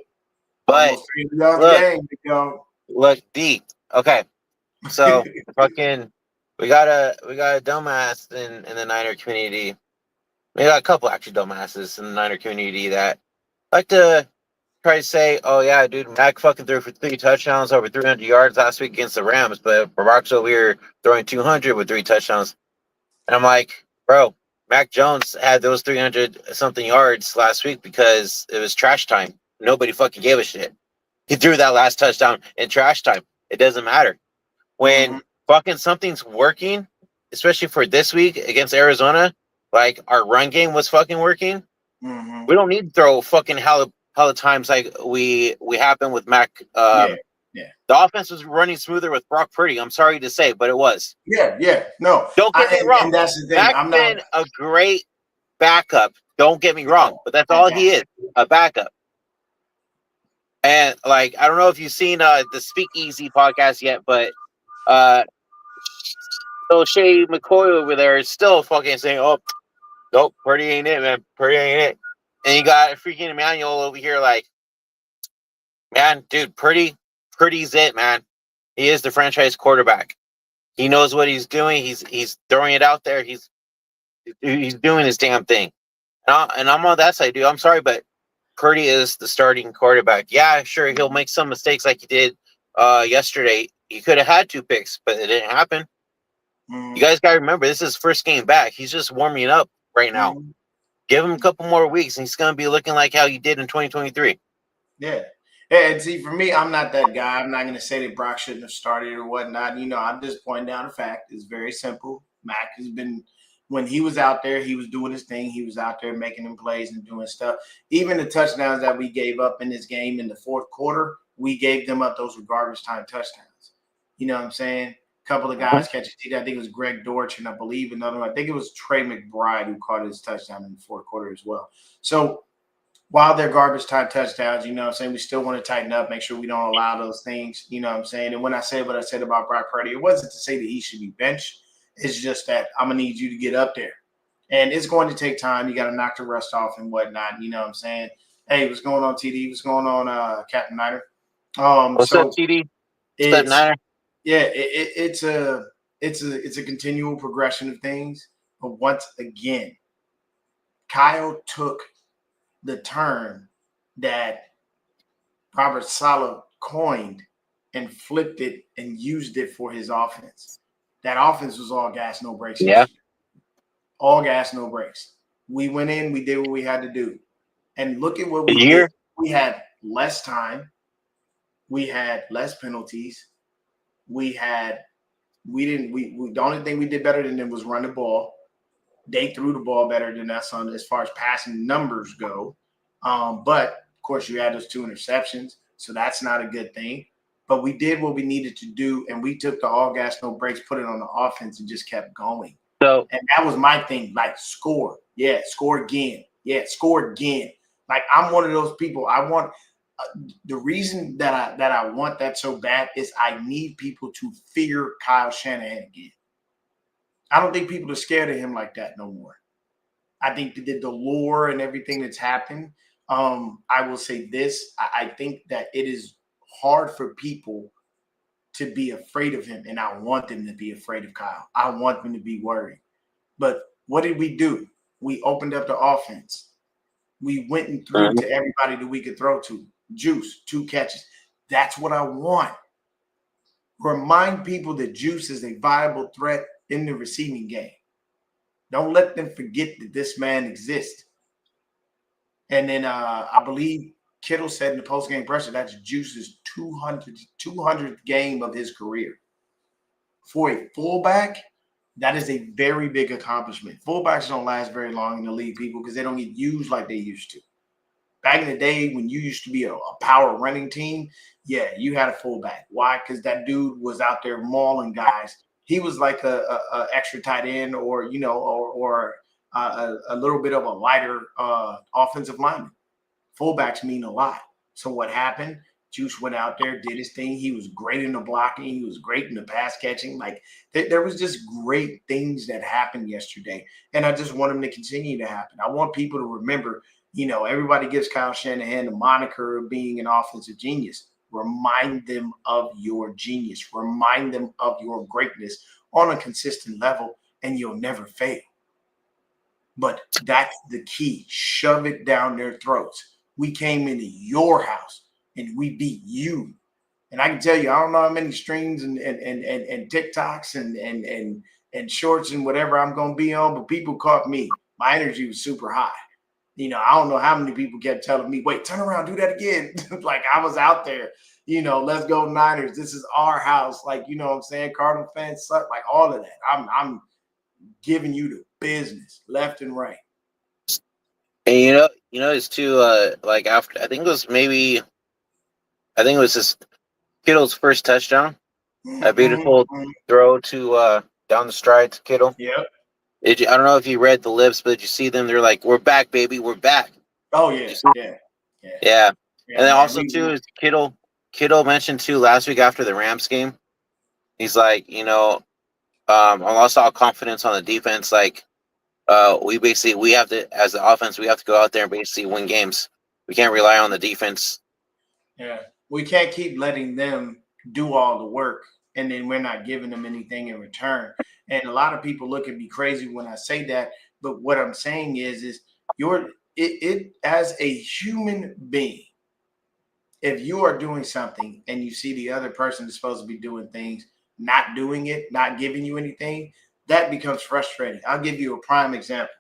But almost 300 yards game to go. Look deep. Okay. So fucking we got a dumbass in the Niner community. We got a couple actually dumbasses in the Niner community that like to try to say, oh yeah, dude, Mac fucking threw for 3 touchdowns over 300 yards last week against the Rams, but Barack's over here throwing 200 with 3 touchdowns. And I'm like, bro, Mac Jones had those 300 something yards last week because it was trash time. Nobody fucking gave a shit. He threw that last touchdown in trash time. It doesn't matter. When fucking something's working, especially for this week against Arizona, like our run game was fucking working. We don't need to throw fucking hella times like we have been with Mac. Yeah. The offense was running smoother with Brock Purdy. I'm sorry to say, but it was. Yeah. No. Don't get me wrong. And that's the thing. Mac's been a great backup. Don't get me wrong, but that's all he is, a backup. And like, I don't know if you've seen the Speakeasy podcast yet, but so Shay McCoy over there is still fucking saying, "Oh, nope, Purdy ain't it, man. Purdy ain't it." And you got freaking Emmanuel over here, like, man, dude, Purdy's it, man. He is the franchise quarterback. He knows what he's doing. He's throwing it out there. He's doing his damn thing. And I'm on that side, dude. I'm sorry, but Purdy is the starting quarterback. Yeah, sure, he'll make some mistakes like he did yesterday. He could have had 2 picks, but it didn't happen. You guys got to remember, this is his first game back. He's just warming up right now. Give him a couple more weeks, and he's going to be looking like how he did in 2023. Yeah. And see, for me, I'm not that guy. I'm not going to say that Brock shouldn't have started or whatnot. I'm just pointing out a fact. It's very simple. Mac has been, when he was out there, he was doing his thing. He was out there making them plays and doing stuff. Even the touchdowns that we gave up in this game in the fourth quarter, we gave them up those regardless time touchdowns. You know what I'm saying? A couple of guys catch it. I think it was Greg Dortch, and I believe another one. I think it was Trey McBride who caught his touchdown in the fourth quarter as well. So while they're garbage time touchdowns, you know what I'm saying, we still want to tighten up, make sure we don't allow those things, you know what I'm saying? And when I said what I said about Brock Purdy, it wasn't to say that he should be benched. It's just that I'm going to need you to get up there. And it's going to take time. You got to knock the rust off and whatnot, you know what I'm saying? Hey, what's going on, TD? What's going on, Captain Niner? What's up, So TD? What's up, it's Niner? yeah, it's a continual progression of things. But once again, Kyle took the term that Robert Saleh coined and flipped it and used it for his offense. That offense was all gas, no brakes Yeah. yesterday. All gas, no brakes. We went in, we did what we had to do. And look at what we did. We had less time. We had less penalties. The only thing we did better than them was run the ball. They threw the ball better than us on as far as passing numbers go. But of course, you had those 2 interceptions, so that's not a good thing. But we did what we needed to do, and we took the all gas, no brakes, put it on the offense, and just kept going. So, and that was my thing. Like, score, yeah, score again, yeah, score again. Like, I'm one of those people. I want the reason that I want that so bad is I need people to fear Kyle Shanahan again. I don't think people are scared of him like that no more. I think the lore and everything that's happened. I will say this. I think that it is hard for people to be afraid of him, and I want them to be afraid of Kyle. I want them to be worried. But what did we do? We opened up the offense. We went and threw to everybody that we could throw to. Juice, 2 catches. That's what I want. Remind people that Juice is a viable threat in the receiving game. Don't let them forget that this man exists. And then I believe Kittle said in the post-game presser that's Juice's 200th game of his career. For a fullback, that is a very big accomplishment. Fullbacks don't last very long in the league, people, because they don't get used like they used to. Back in the day when you used to be a power running team, yeah, you had a fullback. Why? Because that dude was out there mauling guys. He was like a extra tight end, or a little bit of a lighter offensive lineman. Fullbacks mean a lot. So what happened? Juice went out there, did his thing. He was great in the blocking. He was great in the pass catching. Like, there was just great things that happened yesterday. And I just want them to continue to happen. I want people to remember, everybody gives Kyle Shanahan the moniker of being an offensive genius. Remind them of your genius. Remind them of your greatness on a consistent level, and you'll never fail. But that's the key. Shove it down their throats. We came into your house and we beat you. And I can tell you, I don't know how many streams and TikToks and shorts and whatever I'm going to be on, but people caught me. My energy was super high. I don't know how many people kept telling me, wait, turn around, do that again. Like, I was out there, let's go Niners. This is our house. Like, you know what I'm saying? Cardinal fans suck, like all of that. I'm giving you the business left and right. And it's too like after I think it was just Kittle's first touchdown. A beautiful throw to down the stride to Kittle. Yep. I don't know if you read the lips, but did you see them? They're like, "We're back, baby, we're back." Oh yeah, yeah. And then also too is Kittle. Kittle mentioned too last week after the Rams game. He's like, I lost all confidence on the defense. Like, we have to, as the offense, we have to go out there and basically win games. We can't rely on the defense. Yeah, we can't keep letting them do all the work, and then we're not giving them anything in return. And a lot of people look at me crazy when I say that, but what I'm saying is it as a human being, if you are doing something and you see the other person is supposed to be doing things, not doing it, not giving you anything, that becomes frustrating. I'll give you a prime example.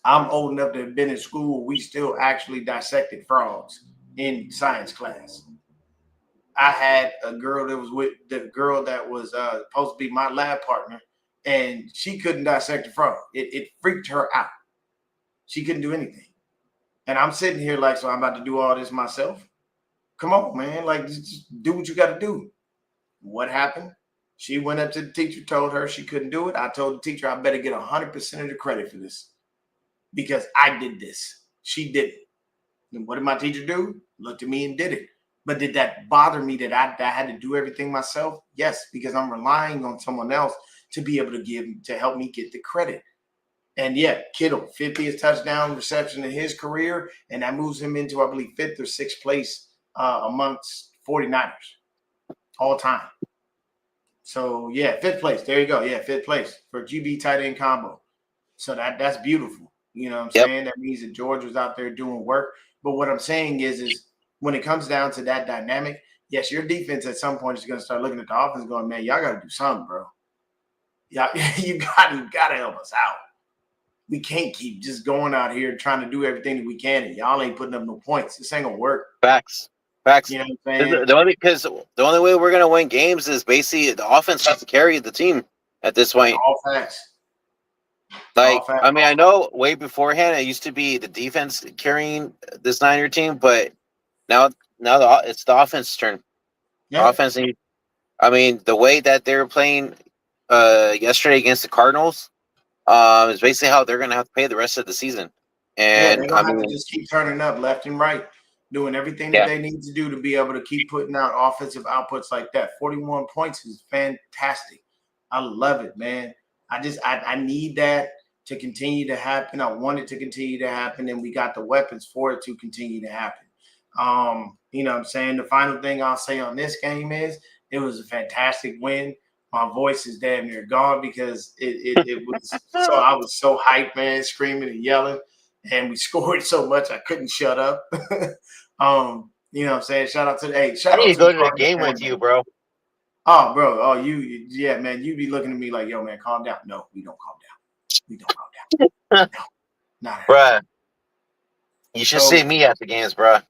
I'm old enough to have been in school. We still actually dissected frogs in science class. I had a girl that was with the girl that was supposed to be my lab partner, and she couldn't dissect a frog. It freaked her out. She couldn't do anything. And I'm sitting here like, so I'm about to do all this myself? Come on, man. Like, just do what you got to do. What happened? She went up to the teacher, told her she couldn't do it. I told the teacher I better get 100% of the credit for this because I did this. She didn't. And what did my teacher do? Looked at me and did it. But did that bother me that I had to do everything myself? Yes, because I'm relying on someone else to be able to help me get the credit. And yeah, Kittle, 50th touchdown reception in his career, and that moves him into, I believe, 5th or 6th place amongst 49ers all time. So yeah, 5th place. There you go. Yeah, 5th place for QB tight end combo. So that's beautiful. You know what I'm Yep. saying? That means that George was out there doing work. But what I'm saying is when it comes down to that dynamic, yes, your defense at some point is going to start looking at the offense going, man, y'all got to do something, bro. Yeah, you got to help us out. We can't keep just going out here trying to do everything that we can, and y'all ain't putting up no points. This ain't gonna work. Facts. You know what I'm saying? Because the only way we're gonna win games is basically the offense has to carry the team at this point. All facts. Like, I mean, I know way beforehand it used to be the defense carrying this Niner team, but now it's the offense's turn. Yeah. The offense. I mean, the way that they were playing yesterday against the Cardinals is basically how they're going to have to pay the rest of the season. And they're gonna have to just keep turning up left and right, doing everything that they need to do to be able to keep putting out offensive outputs like that. 41 points is fantastic. I love it, man. I need that to continue to happen. I want it to continue to happen, and we got the weapons for it to continue to happen. You know what I'm saying? The final thing I'll say on this game is it was a fantastic win. My voice is damn near gone because it was so I was so hyped, man, screaming and yelling, and we scored so much I couldn't shut up. You know what I'm saying? Shout out to I need to go to the game with you, bro. Oh, bro. Oh, yeah, man. You be looking at me like, yo, man, calm down. No, we don't calm down. We don't calm down. No, not at all. Bruh. You should see me at the games, bruh.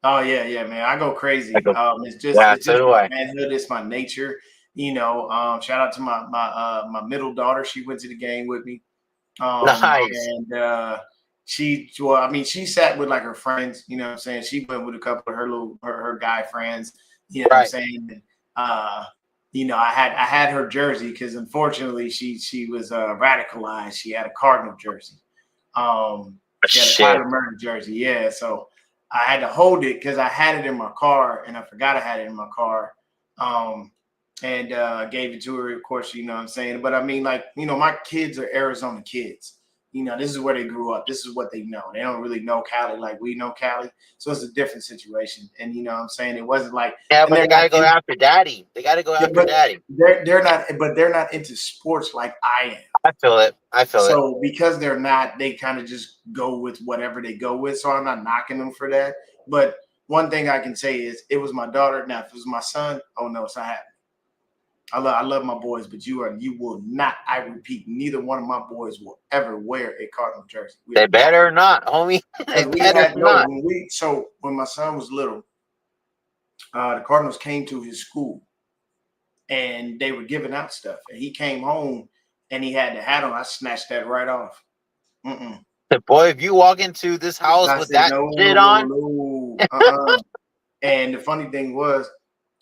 Oh yeah, man. I go crazy. It's just my manhood. It's my nature. You know, shout out to my middle daughter. She went to the game with me. Nice. And she sat with like her friends. You know what I'm saying? She went with a couple of her guy friends. You know what I'm saying? You know, I had her jersey because unfortunately she was radicalized. She had a Cardinal jersey. She had a Kyler Murray jersey. Yeah, so I had to hold it because I had it in my car and I forgot I had it in my car. And gave it to her, of course, you know what I'm saying? But I mean, like, you know, my kids are Arizona kids. You know, this is where they grew up. This is what they know. They don't really know Cali like we know Cali. So it's a different situation. And you know what I'm saying? It wasn't like but they gotta go after daddy. They gotta go after daddy. They're not into sports like I am. I feel it. So because they're not, they kind of just go with whatever they go with. So I'm not knocking them for that. But one thing I can say is it was my daughter. Now, if it was my son, oh no, it's not happening. I love my boys, but you will not. I repeat, neither one of my boys will ever wear a Cardinal jersey. They better not, homie. When my son was little, the Cardinals came to his school, and they were giving out stuff, and he came home, and he had the hat on. I snatched that right off. Boy, if you walk into this house with that shit on, And the funny thing was,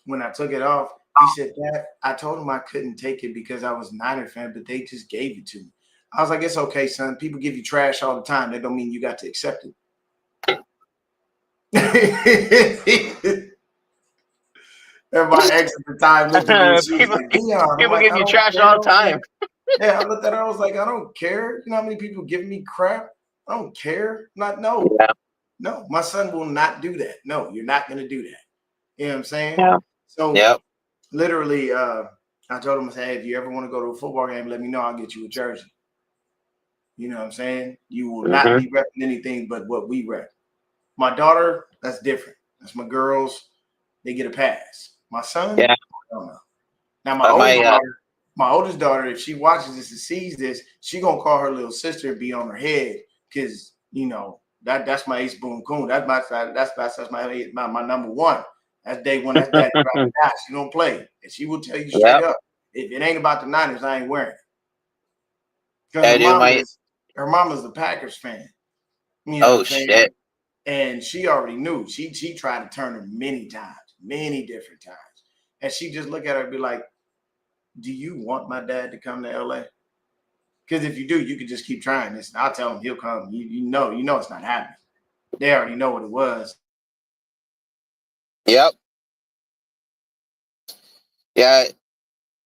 when I took it off. He said, Dad, I told him I couldn't take it because I was a Niner fan, but they just gave it to me. I was like, it's okay, son. People give you trash all the time. That don't mean you got to accept it. And my ex at the time looked at me. She was like, Deon. People give you trash all the time. Yeah, I looked at her. I was like, I don't care. You know how many people give me crap? I don't care. No, my son will not do that. No, you're not going to do that. You know what I'm saying? Yeah. So, literally, I told him, I said, hey, if you ever want to go to a football game, let me know. I'll get you a jersey. You know what I'm saying? You will not be repping anything but what we rep. My daughter, that's different. That's my girls. They get a pass. My son, I don't know. Now, my oldest daughter, if she watches this and sees this, she going to call her little sister and be on her head because, you know, that's my ace boom coon. That's my number one. That's day one. That's daddy. She don't play. And she will tell you straight up, if it ain't about the Niners, I ain't wearing it. Because her mama's a Packers fan. You know shit. And she already knew. She tried to turn her many different times. And she just look at her and be like, do you want my dad to come to LA? Because if you do, you can just keep trying this. I'll tell him he'll come. You know it's not happening. they already know what it was. Yep. Yeah.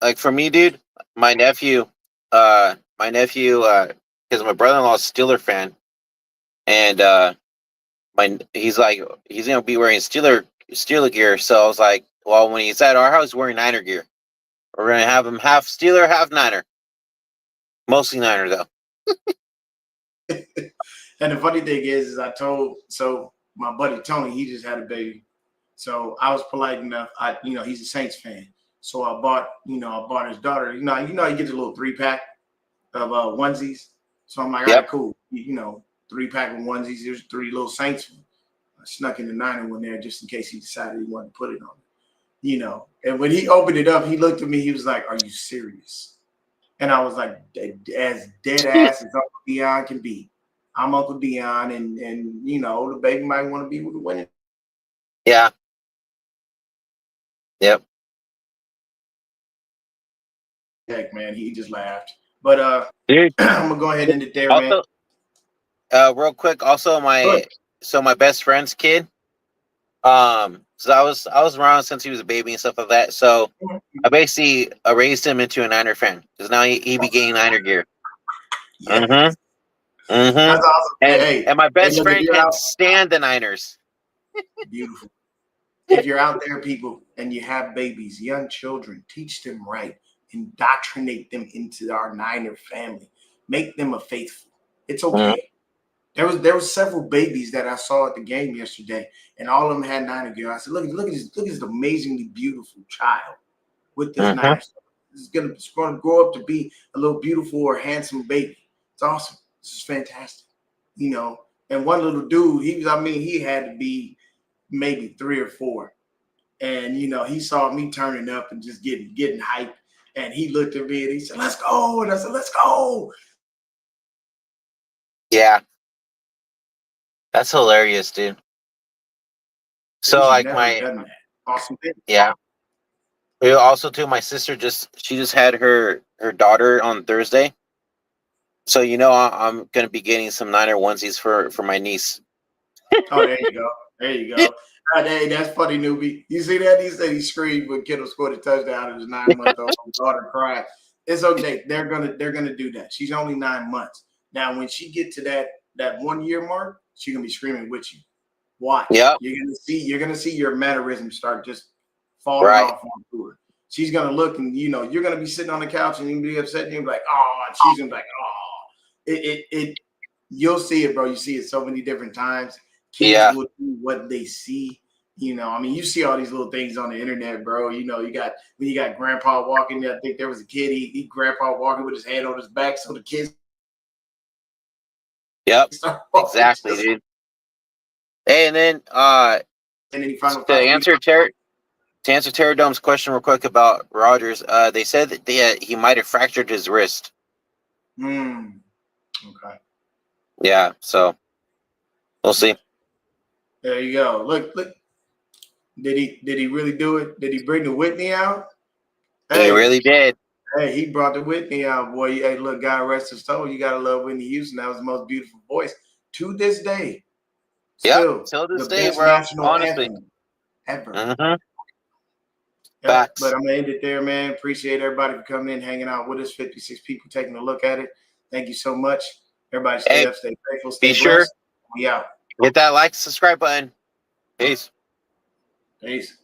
Like for me, dude, my nephew, because my brother-in-law's a Steeler fan, and he's like he's gonna be wearing Steeler gear. So I was like, well, when he's at our house, he's wearing Niner gear. We're gonna have him half Steeler, half Niner, mostly Niner though. And the funny thing is my buddy Tony, he just had a baby. So I was polite enough. He's a Saints fan. So I bought his daughter. He gets a little 3-pack of onesies. So I'm like, all right, Yep. cool. 3-pack of onesies. There's 3 little Saints. I snuck in the Niner one there just in case he decided he wanted to put it on. And when he opened it up, he looked at me. He was like, "Are you serious?" And I was like, as dead ass as Uncle Deon can be. I'm Uncle Deon, and the baby might want to be with the winning. Yeah. Yep. Heck, man, he just laughed. But Dude. I'm gonna go ahead and end it there, man. Also, real quick, also my best friend's kid. So I was around since he was a baby and stuff like that. So I basically raised him into a Niner fan because now he be getting Niner gear. Yes. Mm-hmm. That's awesome. And my best friend can't stand the Niners. Beautiful. If you're out there, people, and you have babies, young children, teach them right. Indoctrinate them into our Niner family. Make them a faithful. It's okay. There was several babies that I saw at the game yesterday, and all of them had Niner gear. I said, look at this amazingly beautiful child with this Niner stuff. This is gonna grow up to be a little beautiful or handsome baby. It's awesome. This is fantastic. And one little dude, he had to be maybe 3 or 4. And he saw me turning up and just getting hyped. And he looked at me and he said, "Let's go." And I said, "Let's go." Yeah. That's hilarious, dude. So like awesome thing. Yeah. Also too, my sister just had her daughter on Thursday. So I'm gonna be getting some Niner onesies for my niece. Oh, there you go. Hey, that's funny, newbie. You see that? He said he screamed when Kittle scored a touchdown and his 9-month-old daughter cried. It's okay. They're gonna do that. She's only 9 months. Now, when she get to that 1 year mark, she's gonna be screaming with you. Watch. Yep. You're gonna see your mannerisms start just falling off onto her. She's gonna look and you're gonna be sitting on the couch and you'll be upset and you'll be like, oh, and she's gonna be like, oh. You'll see it, bro. You see it so many different times. Kids will do what they see. You see all these little things on the internet, bro. You got grandpa walking there. I think there was a kid, he grandpa walking with his hand on his back, so the kids. Yep. Exactly, dude. Hey, and then to answer Terradome's question real quick about Rodgers, they said that he might have fractured his wrist. Okay. Yeah, so we'll see. There you go. Look. Did he really do it? Did he bring the Whitney out? He really did. Hey, he brought the Whitney out, boy. Hey, look, God rest his soul. You gotta love Whitney Houston. That was the most beautiful voice to this day. Still this day, bro. National Honestly, anthem ever. Mm-hmm. Yeah, but I'm gonna end it there, man. Appreciate everybody for coming in, hanging out with us. 56 people taking a look at it. Thank you so much. Everybody, stay up, stay faithful, stay blessed. Sure. We out. Hit that like, subscribe button. Peace. Peace.